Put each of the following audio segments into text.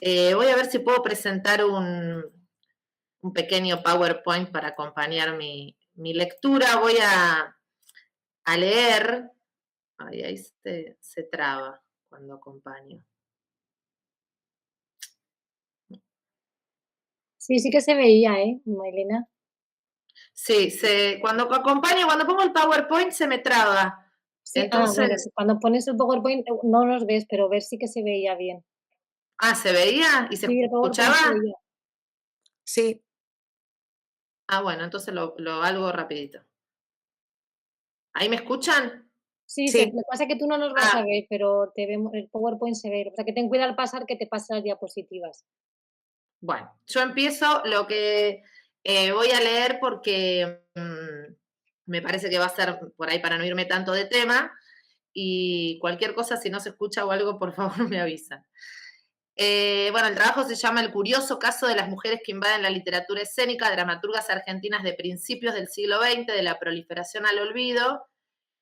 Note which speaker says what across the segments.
Speaker 1: Voy a ver si puedo presentar un pequeño PowerPoint para acompañar mi lectura. Voy a leer. Ay, ahí se traba cuando acompaño.
Speaker 2: Sí, sí que se veía, Mailena?
Speaker 1: Sí, cuando acompaño, cuando pongo el PowerPoint se me traba.
Speaker 2: Sí, bueno,
Speaker 1: Entonces,
Speaker 2: sí, cuando pones el PowerPoint no los ves, pero ver sí que se veía bien.
Speaker 1: ¿se veía y se
Speaker 2: Sí, el PowerPoint
Speaker 1: escuchaba?
Speaker 2: se veía.
Speaker 3: Sí,
Speaker 1: Bueno, entonces lo hago rapidito. ¿Ahí me escuchan?
Speaker 2: Sí, lo
Speaker 3: sí.
Speaker 2: que pasa es que tú no nos vas a
Speaker 1: Ah,
Speaker 2: ver, pero te vemos, el PowerPoint se ve. O sea, que ten cuidado al pasar que te pasa las diapositivas.
Speaker 1: bueno, yo empiezo lo que voy a leer porque me parece que va a ser por ahí para no irme tanto de tema y cualquier cosa, si no se escucha o algo, por favor me avisan. Bueno, el trabajo se llama El curioso caso de las mujeres que invaden la literatura escénica, dramaturgas argentinas de principios del siglo XX, de la proliferación al olvido,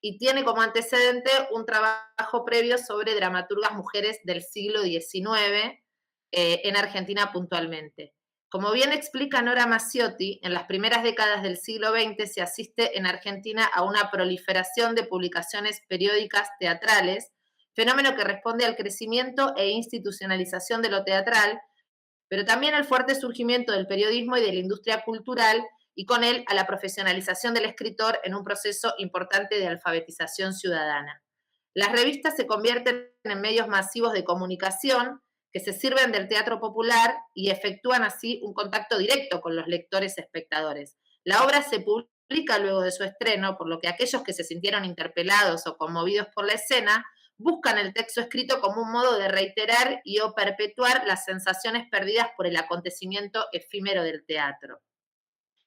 Speaker 1: y tiene como antecedente un trabajo previo sobre dramaturgas mujeres del siglo XIX, en Argentina puntualmente. Como bien explica Nora Maciotti, en las primeras décadas del siglo XX se asiste en Argentina a una proliferación de publicaciones periódicas teatrales, fenómeno que responde al crecimiento e institucionalización de lo teatral, pero también al fuerte surgimiento del periodismo y de la industria cultural, y con él a la profesionalización del escritor en un proceso importante de alfabetización ciudadana. Las revistas se convierten en medios masivos de comunicación que se sirven del teatro popular y efectúan así un contacto directo con los lectores espectadores. La obra se publica luego de su estreno, por lo que aquellos que se sintieron interpelados o conmovidos por la escena buscan el texto escrito como un modo de reiterar y o perpetuar las sensaciones perdidas por el acontecimiento efímero del teatro.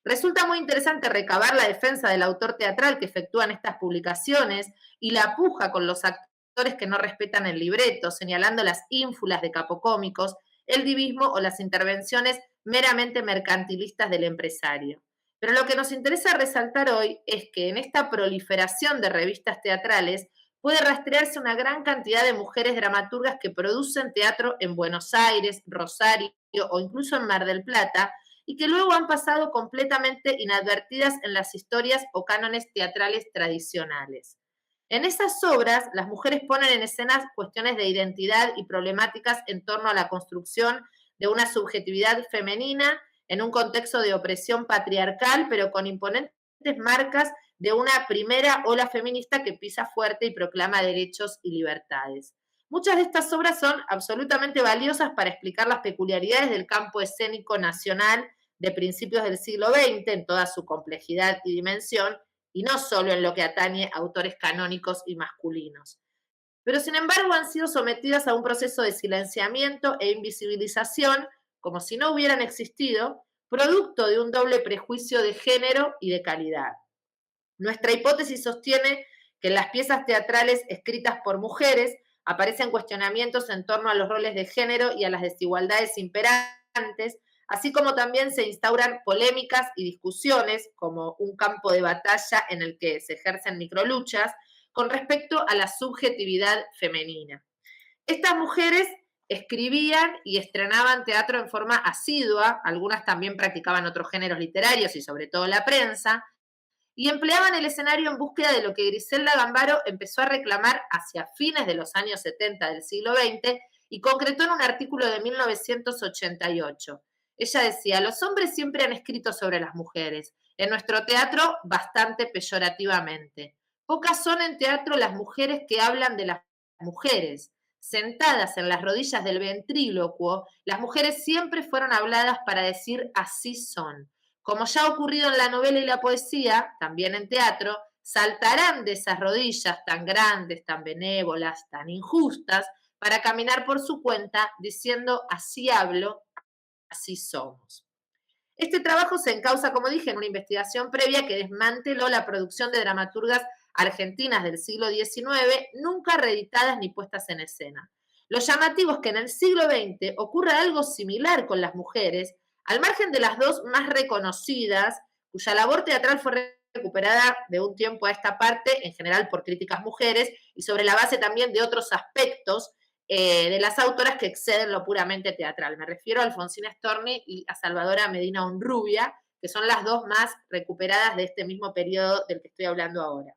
Speaker 1: Resulta muy interesante recabar la defensa del autor teatral que efectúan estas publicaciones y la puja con los actores que no respetan el libreto, señalando las ínfulas de capocómicos, el divismo o las intervenciones meramente mercantilistas del empresario. Pero lo que nos interesa resaltar hoy es que en esta proliferación de revistas teatrales puede rastrearse una gran cantidad de mujeres dramaturgas que producen teatro en Buenos Aires, Rosario o incluso en Mar del Plata, y que luego han pasado completamente inadvertidas en las historias o cánones teatrales tradicionales. En esas obras, las mujeres ponen en escena cuestiones de identidad y problemáticas en torno a la construcción de una subjetividad femenina en un contexto de opresión patriarcal, pero con imponentes marcas de una primera ola feminista que pisa fuerte y proclama derechos y libertades. Muchas de estas obras son absolutamente valiosas para explicar las peculiaridades del campo escénico nacional de principios del siglo XX en toda su complejidad y dimensión, y no solo en lo que atañe a autores canónicos y masculinos. Pero sin embargo han sido sometidas a un proceso de silenciamiento e invisibilización como si no hubieran existido, producto de un doble prejuicio de género y de calidad. Nuestra hipótesis sostiene que en las piezas teatrales escritas por mujeres aparecen cuestionamientos en torno a los roles de género y a las desigualdades imperantes, así como también se instauran polémicas y discusiones como un campo de batalla en el que se ejercen microluchas con respecto a la subjetividad femenina. Estas mujeres escribían y estrenaban teatro en forma asidua, algunas también practicaban otros géneros literarios y sobre todo la prensa, y empleaban el escenario en búsqueda de lo que Griselda Gambaro empezó a reclamar hacia fines de los años 70 del siglo XX y concretó en un artículo de 1988. Ella decía, los hombres siempre han escrito sobre las mujeres, en nuestro teatro bastante peyorativamente. Pocas son en teatro las mujeres que hablan de las mujeres. Sentadas en las rodillas del ventrílocuo, las mujeres siempre fueron habladas para decir así son. Como ya ha ocurrido en la novela y la poesía, también en teatro, saltarán de esas rodillas tan grandes, tan benévolas, tan injustas, para caminar por su cuenta diciendo así hablo, así somos. Este trabajo se encausa, como dije, en una investigación previa que desmanteló la producción de dramaturgas argentinas del siglo XIX, nunca reeditadas ni puestas en escena. Lo llamativo es que en el siglo XX ocurre algo similar con las mujeres, al margen de las dos más reconocidas, cuya labor teatral fue recuperada de un tiempo a esta parte, en general por críticas mujeres, y sobre la base también de otros aspectos de las autoras que exceden lo puramente teatral. Me refiero a Alfonsina Storni y a Salvadora Medina Onrubia, que son las dos más recuperadas de este mismo periodo del que estoy hablando ahora.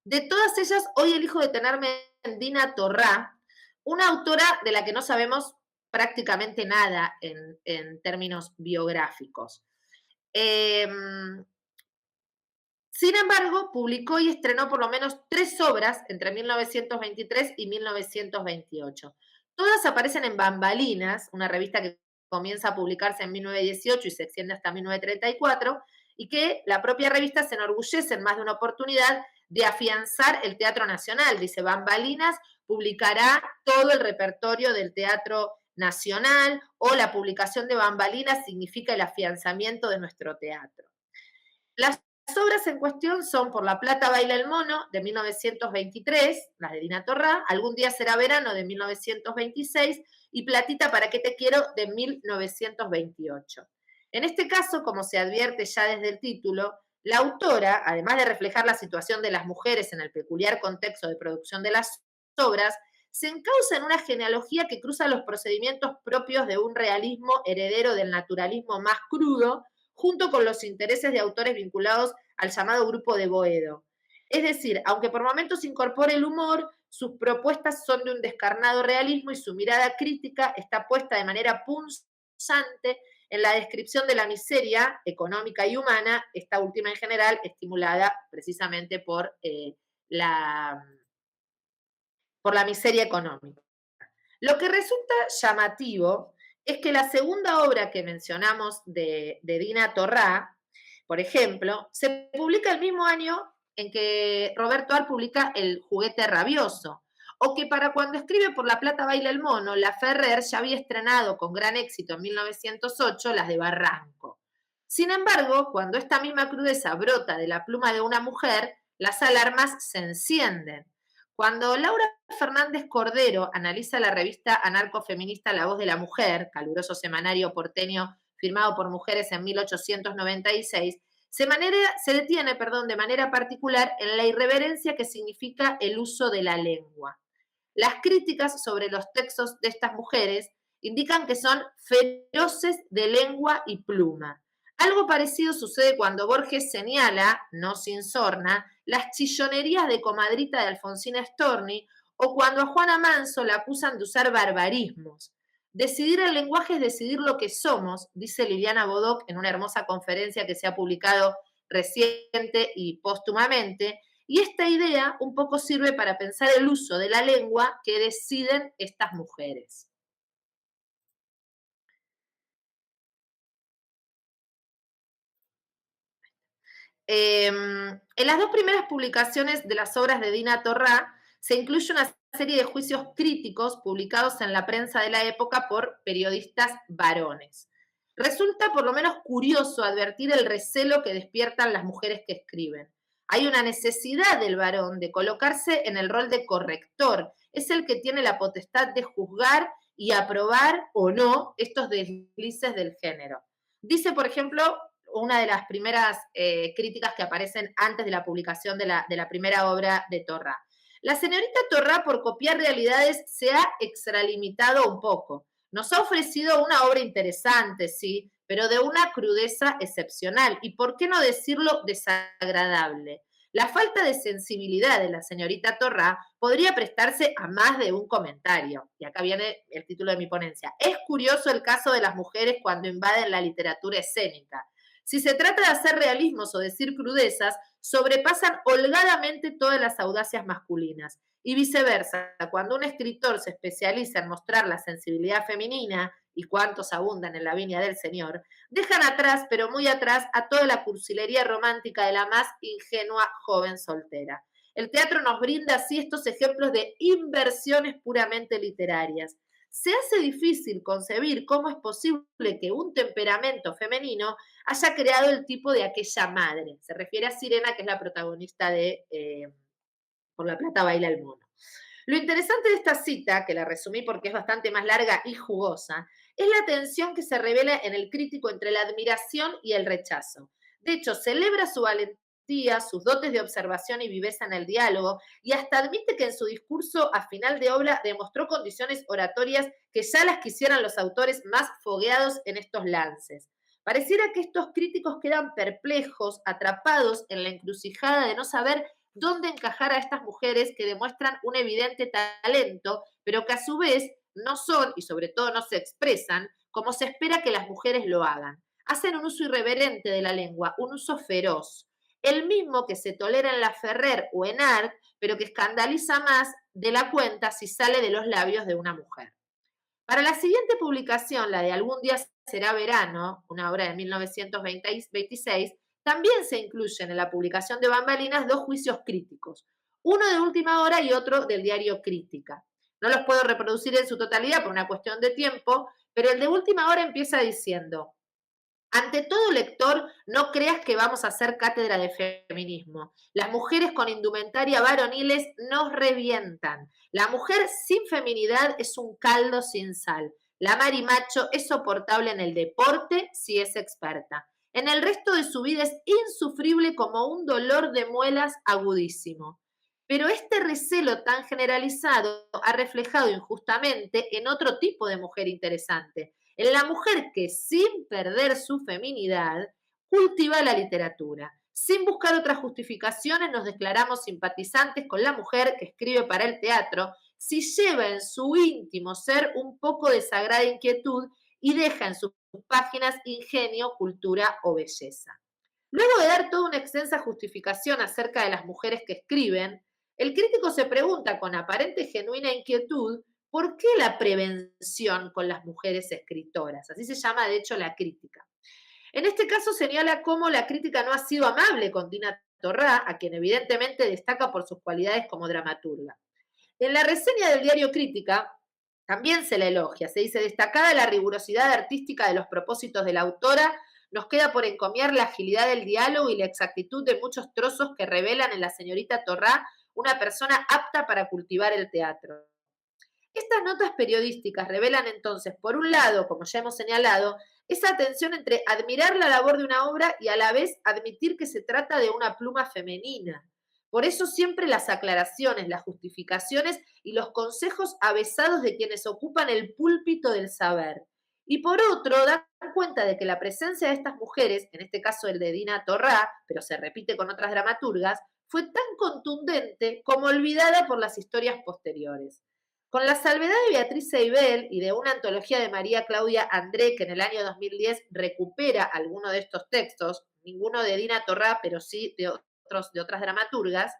Speaker 1: De todas ellas, hoy elijo detenerme en Dina Torrá, una autora de la que no sabemos prácticamente nada en términos biográficos. Sin embargo, publicó y estrenó por lo menos 3 obras entre 1923 y 1928. Todas aparecen en Bambalinas, una revista que comienza a publicarse en 1918 y se extiende hasta 1934, y que la propia revista se enorgullece en más de una oportunidad de afianzar el Teatro Nacional. Dice, Bambalinas publicará todo el repertorio del Teatro Nacional, o la publicación de Bambalinas significa el afianzamiento de nuestro teatro. Las obras en cuestión son Por la plata baila el mono, de 1923, las de Dina Torrá, Algún día será verano, de 1926, y Platita, ¿para qué te quiero?, de 1928. En este caso, como se advierte ya desde el título, la autora, además de reflejar la situación de las mujeres en el peculiar contexto de producción de las obras, se encausa en una genealogía que cruza los procedimientos propios de un realismo heredero del naturalismo más crudo, junto con los intereses de autores vinculados al llamado grupo de Boedo. Es decir, aunque por momentos incorpora el humor, sus propuestas son de un descarnado realismo y su mirada crítica está puesta de manera punzante en la descripción de la miseria económica y humana, esta última en general estimulada precisamente por la miseria económica. Lo que resulta llamativo es que la segunda obra que mencionamos de Dina Torrá, por ejemplo, se publica el mismo año en que Roberto Ar publica El juguete rabioso, o que para cuando escribe Por la plata baila el mono, La Ferrer ya había estrenado con gran éxito en 1908 las de Barranco. Sin embargo, cuando esta misma crudeza brota de la pluma de una mujer, las alarmas se encienden. Cuando Laura Fernández Cordero analiza la revista anarcofeminista La Voz de la Mujer, caluroso semanario porteño firmado por mujeres en 1896, se detiene de manera particular en la irreverencia que significa el uso de la lengua. Las críticas sobre los textos de estas mujeres indican que son feroces de lengua y pluma. Algo parecido sucede cuando Borges señala, no sin sorna, las chillonerías de comadrita de Alfonsina Storni, o cuando a Juana Manso la acusan de usar barbarismos. Decidir el lenguaje es decidir lo que somos, dice Liliana Bodoc en una hermosa conferencia que se ha publicado reciente y póstumamente, y esta idea un poco sirve para pensar el uso de la lengua que deciden estas mujeres. En las dos primeras publicaciones de las obras de Dina Torrá se incluye una serie de juicios críticos publicados en la prensa de la época por periodistas varones. Resulta por lo menos curioso advertir el recelo que despiertan las mujeres que escriben. Hay una necesidad del varón de colocarse en el rol de corrector. Es el que tiene la potestad de juzgar y aprobar o no estos deslices del género. Dice, por ejemplo, una de las primeras críticas que aparecen antes de la publicación de la primera obra de Torrá. La señorita Torrá, por copiar realidades, se ha extralimitado un poco. Nos ha ofrecido una obra interesante, sí, pero de una crudeza excepcional, y por qué no decirlo desagradable. La falta de sensibilidad de la señorita Torrá podría prestarse a más de un comentario. Y acá viene el título de mi ponencia. Es curioso el caso de las mujeres cuando invaden la literatura escénica. Si se trata de hacer realismos o decir crudezas, sobrepasan holgadamente todas las audacias masculinas. Y viceversa, cuando un escritor se especializa en mostrar la sensibilidad femenina, y cuántos abundan en la viña del Señor, dejan atrás, pero muy atrás, a toda la cursilería romántica de la más ingenua joven soltera. El teatro nos brinda así estos ejemplos de inversiones puramente literarias. Se hace difícil concebir cómo es posible que un temperamento femenino haya creado el tipo de aquella madre. Se refiere a Sirena, que es la protagonista de Por la plata baila el mono. Lo interesante de esta cita, que la resumí porque es bastante más larga y jugosa, es la tensión que se revela en el crítico entre la admiración y el rechazo. De hecho, celebra su valentía modestia, sus dotes de observación y viveza en el diálogo, y hasta admite que en su discurso a final de obra demostró condiciones oratorias que ya las quisieran los autores más fogueados en estos lances. Pareciera que estos críticos quedan perplejos, atrapados en la encrucijada de no saber dónde encajar a estas mujeres que demuestran un evidente talento, pero que a su vez no son, y sobre todo no se expresan, como se espera que las mujeres lo hagan. Hacen un uso irreverente de la lengua, un uso feroz, el mismo que se tolera en la Ferrer o en Art, pero que escandaliza más de la cuenta si sale de los labios de una mujer. Para la siguiente publicación, la de Algún día será verano, una obra de 1926, también se incluyen en la publicación de Bambalinas dos juicios críticos, uno de última hora y otro del diario Crítica. No los puedo reproducir en su totalidad por una cuestión de tiempo, pero el de última hora empieza diciendo: ante todo lector, no creas que vamos a hacer cátedra de feminismo. Las mujeres con indumentaria varoniles nos revientan. La mujer sin feminidad es un caldo sin sal. La marimacho es soportable en el deporte si es experta. En el resto de su vida es insufrible como un dolor de muelas agudísimo. Pero este recelo tan generalizado ha reflejado injustamente en otro tipo de mujer interesante, en la mujer que, sin perder su feminidad, cultiva la literatura. Sin buscar otras justificaciones, nos declaramos simpatizantes con la mujer que escribe para el teatro, si lleva en su íntimo ser un poco de sagrada inquietud y deja en sus páginas ingenio, cultura o belleza. Luego de dar toda una extensa justificación acerca de las mujeres que escriben, el crítico se pregunta con aparente genuina inquietud: ¿por qué la prevención con las mujeres escritoras? Así se llama, de hecho, la crítica. En este caso señala cómo la crítica no ha sido amable con Dina Torrá, a quien evidentemente destaca por sus cualidades como dramaturga. En la reseña del diario Crítica también se la elogia, se dice: destacada la rigurosidad artística de los propósitos de la autora, nos queda por encomiar la agilidad del diálogo y la exactitud de muchos trozos que revelan en la señorita Torrá una persona apta para cultivar el teatro. Estas notas periodísticas revelan entonces, por un lado, como ya hemos señalado, esa tensión entre admirar la labor de una obra y a la vez admitir que se trata de una pluma femenina. Por eso siempre las aclaraciones, las justificaciones y los consejos avesados de quienes ocupan el púlpito del saber. Y por otro, dan cuenta de que la presencia de estas mujeres, en este caso el de Dina Torrá, pero se repite con otras dramaturgas, fue tan contundente como olvidada por las historias posteriores. Con la salvedad de Beatriz Seibel y de una antología de María Claudia André, que en el año 2010 recupera alguno de estos textos, ninguno de Dina Torrá, pero sí de otras dramaturgas,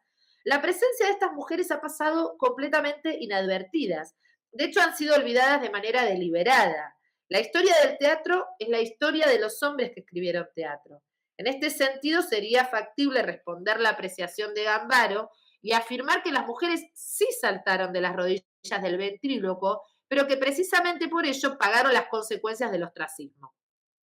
Speaker 1: la presencia de estas mujeres ha pasado completamente inadvertidas. De hecho, han sido olvidadas de manera deliberada. La historia del teatro es la historia de los hombres que escribieron teatro. En este sentido, sería factible responder la apreciación de Gambaro y afirmar que las mujeres sí saltaron de las rodillas del ventríloco, pero que precisamente por ello pagaron las consecuencias del ostracismo.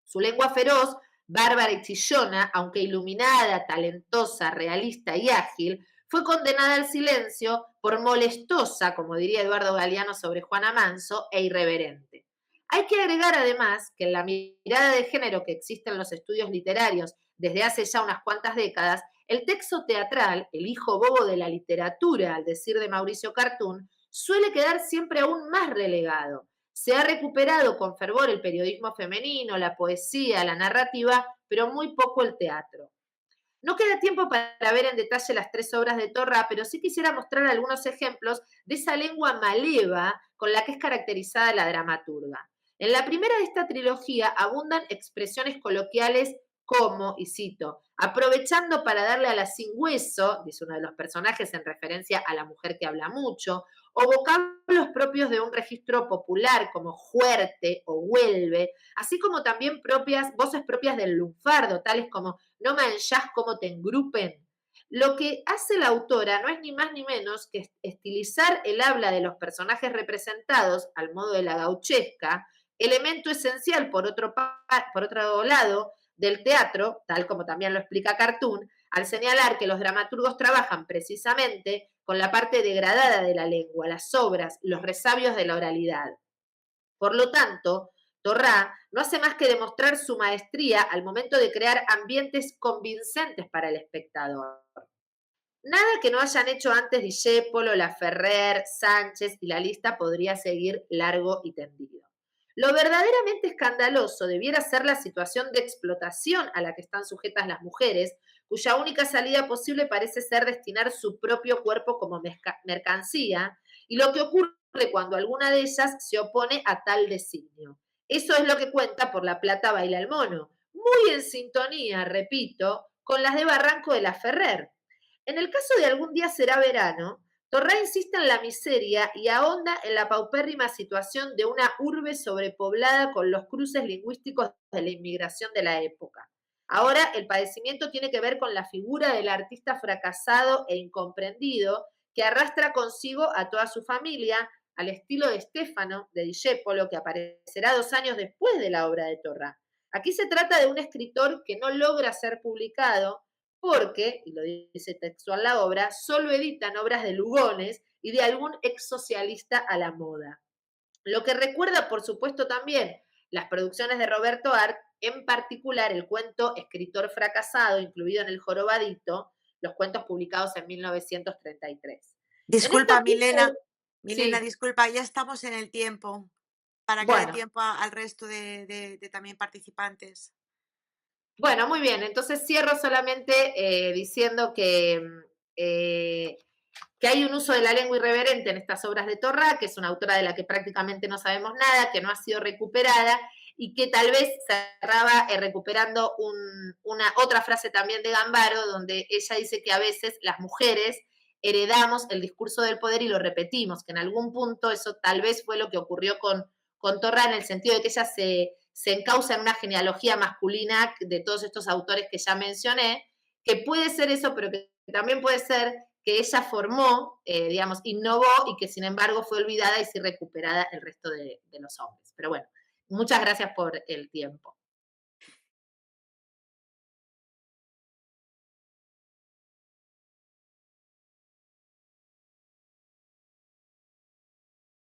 Speaker 1: Su lengua feroz, bárbara y chillona, aunque iluminada, talentosa, realista y ágil, fue condenada al silencio por molestosa, como diría Eduardo Galeano sobre Juana Manso, e irreverente. Hay que agregar además que en la mirada de género que existe en los estudios literarios desde hace ya unas cuantas décadas, el texto teatral, el hijo bobo de la literatura, al decir de Mauricio Cartún, suele quedar siempre aún más relegado. Se ha recuperado con fervor el periodismo femenino, la poesía, la narrativa, pero muy poco el teatro. No queda tiempo para ver en detalle las 3 obras de Torrá, pero sí quisiera mostrar algunos ejemplos de esa lengua maleva con la que es caracterizada la dramaturga. En la primera de esta trilogía abundan expresiones coloquiales como, y cito, aprovechando para darle a la sin hueso, dice uno de los personajes en referencia a la mujer que habla mucho, o vocablos propios de un registro popular como juerte o vuelve, así como también voces propias del lunfardo, tales como no manchás cómo te engrupen. Lo que hace la autora no es ni más ni menos que estilizar el habla de los personajes representados al modo de la gauchesca, elemento esencial, por otro lado, del teatro, tal como también lo explica Cartoon, al señalar que los dramaturgos trabajan precisamente con la parte degradada de la lengua, las obras, los resabios de la oralidad. Por lo tanto, Torrá no hace más que demostrar su maestría al momento de crear ambientes convincentes para el espectador. Nada que no hayan hecho antes Discépolo, Laferrer, Sánchez y la lista podría seguir largo y tendido. Lo verdaderamente escandaloso debiera ser la situación de explotación a la que están sujetas las mujeres, cuya única salida posible parece ser destinar su propio cuerpo como mercancía, y lo que ocurre cuando alguna de ellas se opone a tal designio. Eso es lo que cuenta Por la plata baila el mono, muy en sintonía, repito, con las de Barranco de la Ferrer. En el caso de Algún día será verano, Torrá insiste en la miseria y ahonda en la paupérrima situación de una urbe sobrepoblada con los cruces lingüísticos de la inmigración de la época. Ahora el padecimiento tiene que ver con la figura del artista fracasado e incomprendido que arrastra consigo a toda su familia, al estilo de Stefano, de Discépolo, que aparecerá 2 años después de la obra de Torrá. Aquí se trata de un escritor que no logra ser publicado porque, y lo dice textual la obra, solo editan obras de Lugones y de algún ex socialista a la moda. Lo que recuerda, por supuesto, también las producciones de Roberto Art, en particular el cuento Escritor fracasado, incluido en El Jorobadito, los cuentos publicados en 1933. En esta
Speaker 3: Disculpa,
Speaker 1: pieza,
Speaker 3: Milena,
Speaker 1: sí,
Speaker 3: disculpa, ya estamos en el tiempo, para que dé
Speaker 1: bueno,
Speaker 3: tiempo al resto de también participantes.
Speaker 1: bueno, muy bien. Entonces cierro solamente diciendo eh, que hay un uso de la lengua irreverente en estas obras de Torrá, que es una autora de la que prácticamente no sabemos nada, que no ha sido recuperada y que tal vez cerraba recuperando una otra frase también de Gambaro, donde ella dice que a veces las mujeres heredamos el discurso del poder y lo repetimos, que en algún punto eso tal vez fue lo que ocurrió con Torra en el sentido de que ella se encausa en una genealogía masculina de todos estos autores que ya mencioné, que puede ser eso, pero que también puede ser que ella formó, digamos, innovó y que sin embargo fue olvidada y sí recuperada el resto de los hombres. Pero bueno, muchas gracias por el tiempo.